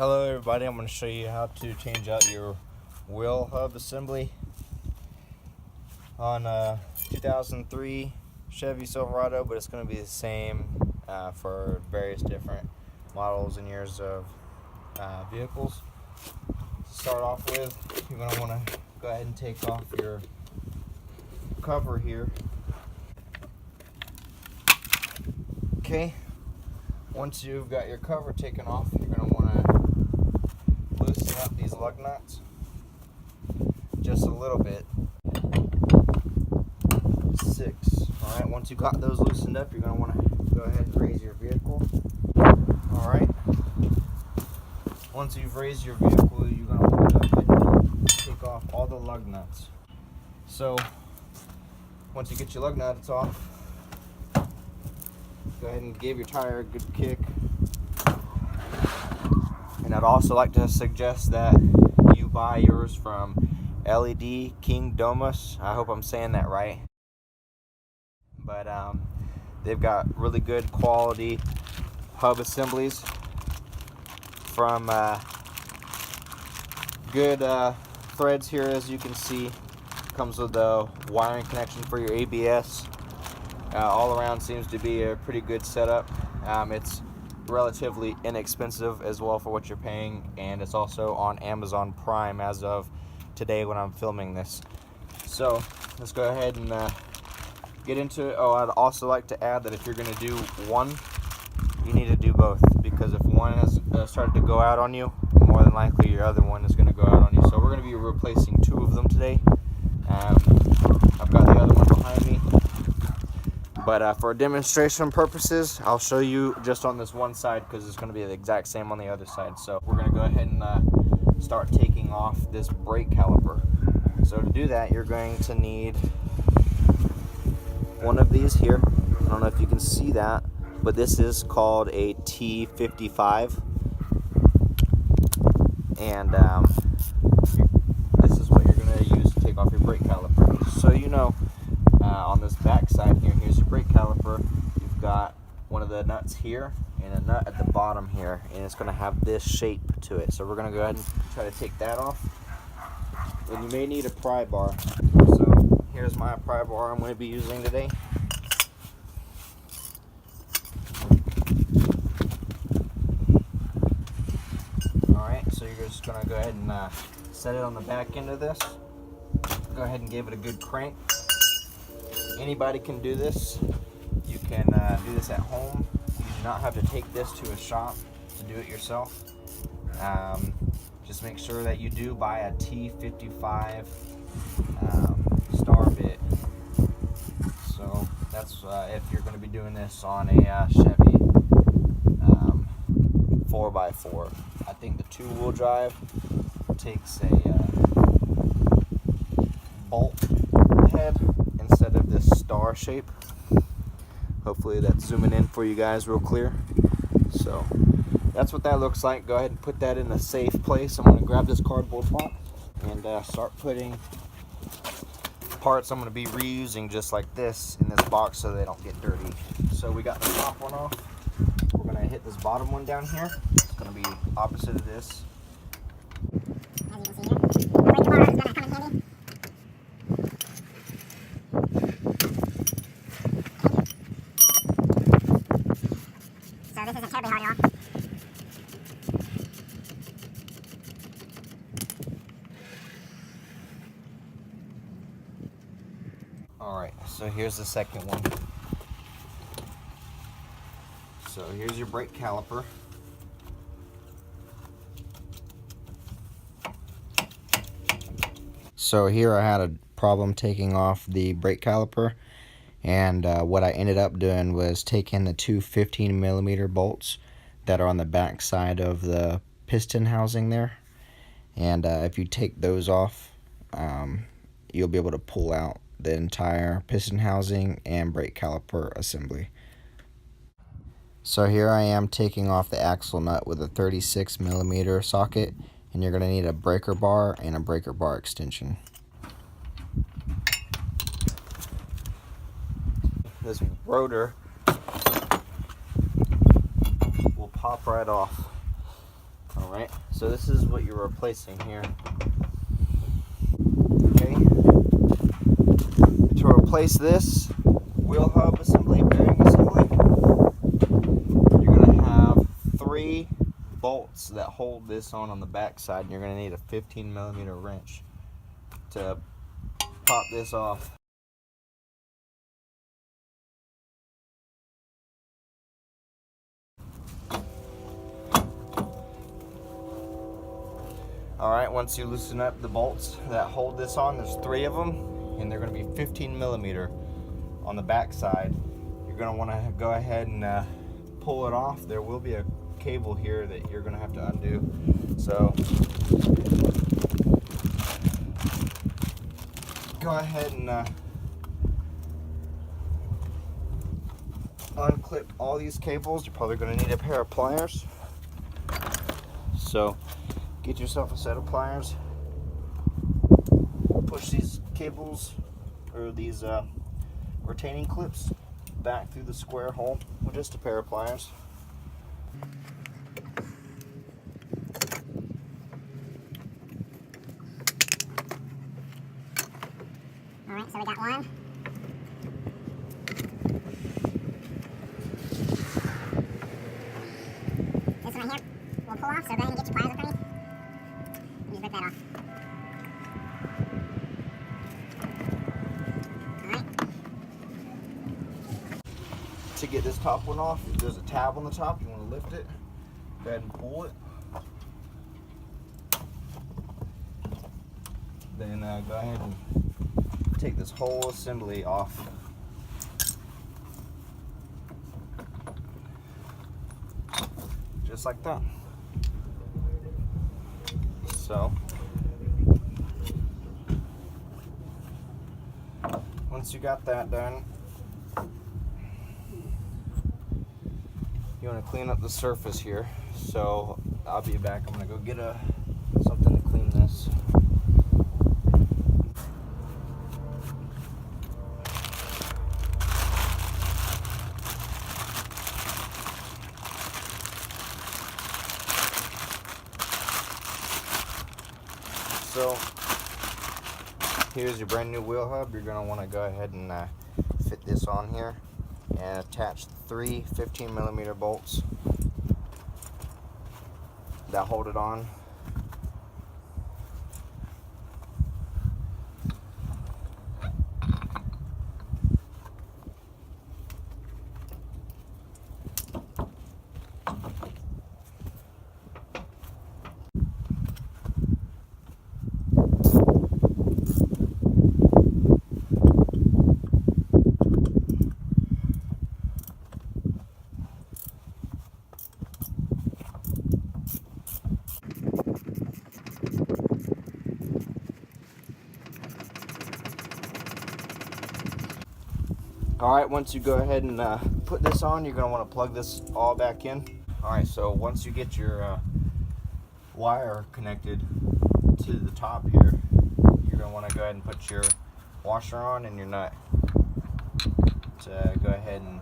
Hello everybody, I'm going to show you how to change out your wheel hub assembly on a 2003 Chevy Silverado, but it's going to be the same for various different models and years of vehicles. To start off with, you're going to want to go ahead and take off your cover here. Okay, once you've got your cover taken off, you're going to want to loosen up these lug nuts just a little bit. 6. Alright, once you got those loosened up, you're going to want to go ahead and raise your vehicle. Alright, once you've raised your vehicle, you're going to want to go ahead and take off all the lug nuts. So, once you get your lug nuts off, go ahead and give your tire a good kick. And I'd also like to suggest that you buy yours from LED King Domus. I hope I'm saying that right. But they've got really good quality hub assemblies from good threads here, as you can see. Comes with a wiring connection for your ABS. All around seems to be a pretty good setup. It's relatively inexpensive as well for what you're paying, and it's also on Amazon Prime as of today when I'm filming this. So let's go ahead and get into it. Oh, I'd also like to add that if you're going to do one, you need to do both, because if one has started to go out on you, more than likely your other one is going to go out on you. So we're going to be replacing 2 of them today. I've got the other one behind me. But for demonstration purposes, I'll show you just on this one side because it's going to be the exact same on the other side. So we're going to go ahead and start taking off this brake caliper. So to do that, you're going to need one of these here. I don't know if you can see that, but this is called a T55. And this is what you're going to use to take off your brake caliper. So you know, on this back side here, here's your brake caliper. You've got one of the nuts here and a nut at the bottom here, and it's going to have this shape to it. So we're going to go ahead and try to take that off. And you may need a pry bar. So here's my pry bar I'm going to be using today. Alright, so you're just going to go ahead and set it on the back end of this. Go ahead and give it a good crank. Anybody can do this. You can do this at home. You do not have to take this to a shop to do it yourself. Just make sure that you do buy a T55 star bit. So that's if you're going to be doing this on a Chevy 4x4. I think the 2-wheel drive takes a bolt head instead of this star shape. Hopefully that's zooming in for you guys real clear. So that's what that looks like. Go ahead and put that in a safe place. I'm going to grab this cardboard box and start putting parts I'm going to be reusing just like this in this box so they don't get dirty. So we got the top one off. We're going to hit this bottom one down here. It's going to be opposite of this. As you can see here, the brake bar is going to come in handy. So this isn't terribly hard at all. Alright, so here's the second one. So here's your brake caliper. So here I had a problem taking off the brake caliper. And what I ended up doing was taking the 2 15mm bolts that are on the back side of the piston housing there. And if you take those off, you'll be able to pull out the entire piston housing and brake caliper assembly. So here I am taking off the axle nut with a 36mm socket, and you're going to need a breaker bar and a breaker bar extension. This rotor will pop right off. Alright, so this is what you're replacing here. Okay, to replace this wheel hub assembly, bearing assembly, you're going to have 3 bolts that hold this on the back side, and you're going to need a 15mm wrench to pop this off. Alright, once you loosen up the bolts that hold this on, there's 3 of them, and they're going to be 15mm on the back side. You're going to want to go ahead and pull it off. There will be a cable here that you're going to have to undo. So go ahead and unclip all these cables. You're probably going to need a pair of pliers. So get yourself a set of pliers. Push these cables or these retaining clips back through the square hole with just a pair of pliers. Alright, so we got one. This one right here will pull off, so go ahead and get your pliers up ready. And just rip that off. Alright. To get this top one off, there's a tab on the top. You want to lift it, go ahead and pull it. Then go ahead and take this whole assembly off. Just like that. So once you got that done, you want to clean up the surface here. So I'll be back. I'm gonna go get something to clean this. So here's your brand new wheel hub. You're going to want to go ahead and fit this on here and attach 3 15mm bolts that hold it on. Alright, once you go ahead and put this on, you're going to want to plug this all back in. Alright, so once you get your wire connected to the top here, you're going to want to go ahead and put your washer on and your nut to go ahead and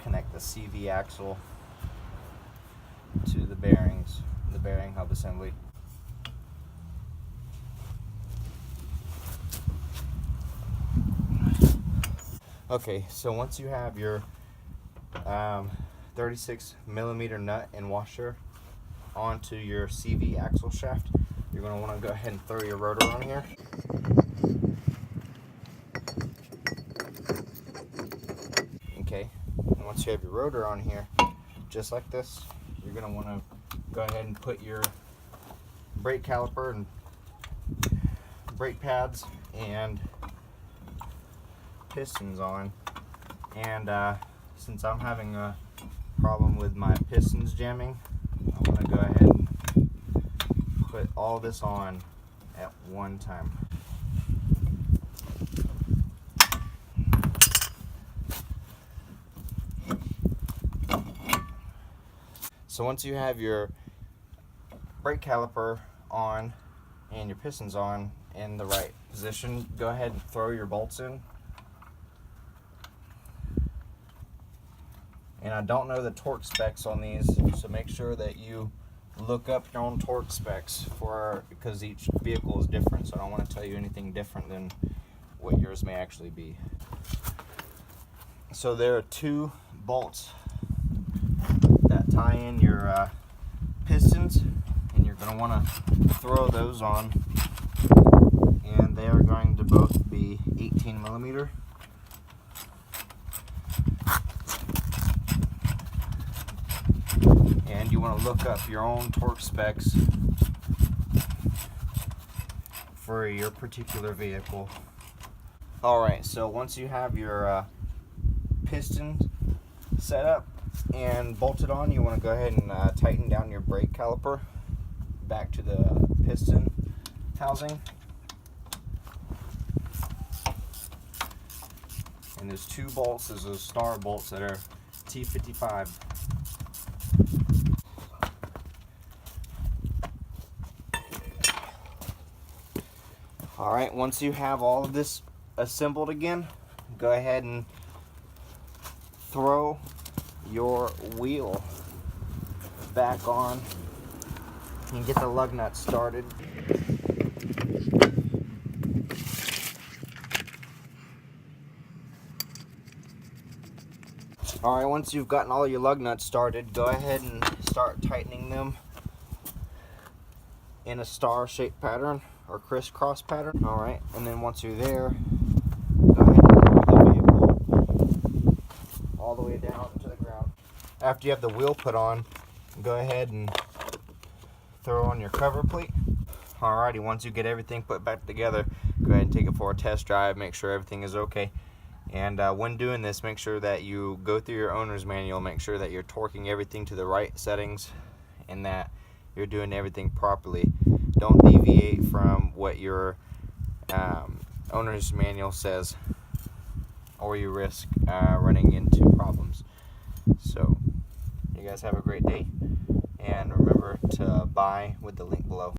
connect the CV axle to the bearings, the bearing hub assembly. Okay, so once you have your 36mm nut and washer onto your CV axle shaft, you're going to want to go ahead and throw your rotor on here. Okay, and once you have your rotor on here, just like this, you're going to want to go ahead and put your brake caliper and brake pads and pistons on. And since I'm having a problem with my pistons jamming, I want to go ahead and put all this on at one time. So once you have your brake caliper on and your pistons on in the right position, go ahead and throw your bolts in. And I don't know the torque specs on these, so make sure that you look up your own torque specs because each vehicle is different, so I don't want to tell you anything different than what yours may actually be. So there are 2 bolts that tie in your pistons, and you're going to want to throw those on, and they are going to both be 18 millimeter. And you want to look up your own torque specs for your particular vehicle. Alright, so once you have your piston set up and bolted on, you want to go ahead and tighten down your brake caliper back to the piston housing. And there's 2 bolts, there's those star bolts that are T55. Alright, once you have all of this assembled again, go ahead and throw your wheel back on and get the lug nut started. Alright, once you've gotten all your lug nuts started, go ahead and start tightening them in a star-shaped pattern or crisscross pattern. Alright, and then once you're there, go ahead and lower the vehicle all the way down to the ground. After you have the wheel put on, go ahead and throw on your cover plate. Alrighty, once you get everything put back together, go ahead and take it for a test drive, make sure everything is okay. And when doing this, make sure that you go through your owner's manual, make sure that you're torquing everything to the right settings and that you're doing everything properly. Don't deviate from what your owner's manual says, or you risk running into problems. So you guys have a great day, and remember to buy with the link below.